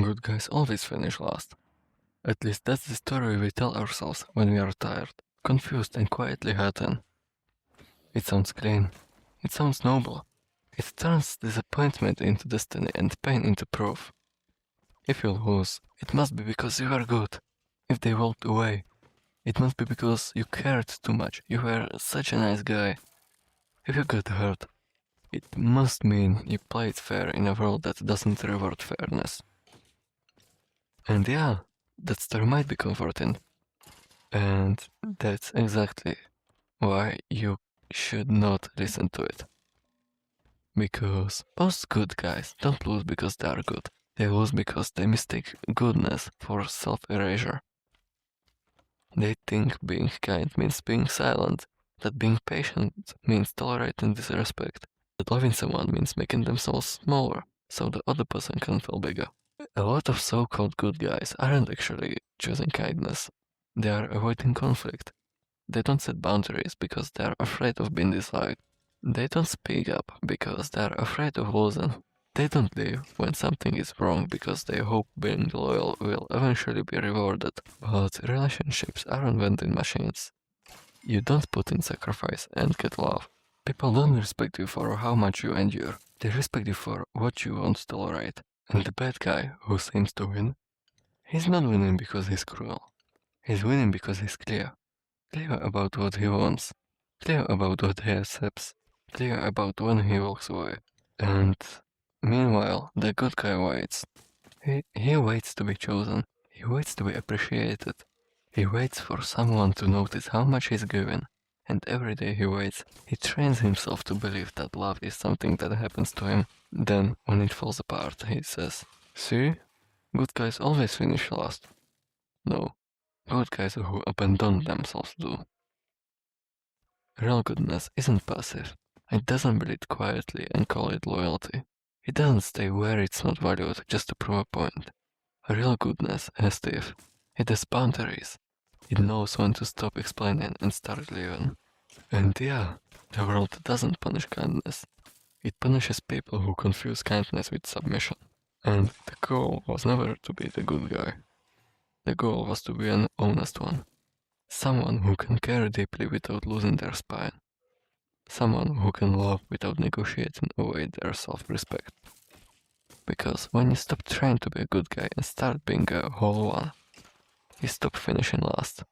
Good guys always finish last. At least that's the story we tell ourselves when we are tired, confused and quietly hurting. It sounds clean. It sounds noble. It turns disappointment into destiny and pain into proof. If you lose, it must be because you are good. If they walked away, it must be because you cared too much. You were such a nice guy. If you got hurt, it must mean you played fair in a world that doesn't reward fairness. And yeah, that story might be comforting. And that's exactly why you should not listen to it. Because most good guys don't lose because they are good. They lose because they mistake goodness for self-erasure. They think being kind means being silent, that being patient means tolerating disrespect, that loving someone means making themselves smaller so the other person can feel bigger. A lot of so-called good guys aren't actually choosing kindness. They are avoiding conflict. They don't set boundaries because they are afraid of being disliked. They don't speak up because they are afraid of losing. They don't leave when something is wrong because they hope being loyal will eventually be rewarded. But relationships aren't vending machines. You don't put in sacrifice and get love. People don't respect you for how much you endure. They respect you for what you won't tolerate. And the bad guy who seems to win, he's not winning because he's cruel. He's winning because he's clear. Clear about what he wants. Clear about what he accepts. Clear about when he walks away. And meanwhile, the good guy waits. He waits to be chosen. He waits to be appreciated. He waits for someone to notice how much he's given. And every day he waits, he trains himself to believe that love is something that happens to him. Then, when it falls apart, he says, "See? Good guys always finish last." No, good guys who abandon themselves do. Real goodness isn't passive. It doesn't bleed quietly and call it loyalty. It doesn't stay where it's not valued just to prove a point. Real goodness has teeth. It has boundaries. It knows when to stop explaining and start living. And yeah, the world doesn't punish kindness. It punishes people who confuse kindness with submission. And the goal was never to be the good guy. The goal was to be an honest one. Someone who can care deeply without losing their spine. Someone who can love without negotiating away their self-respect. Because when you stop trying to be a good guy and start being a whole one, you stop finishing last.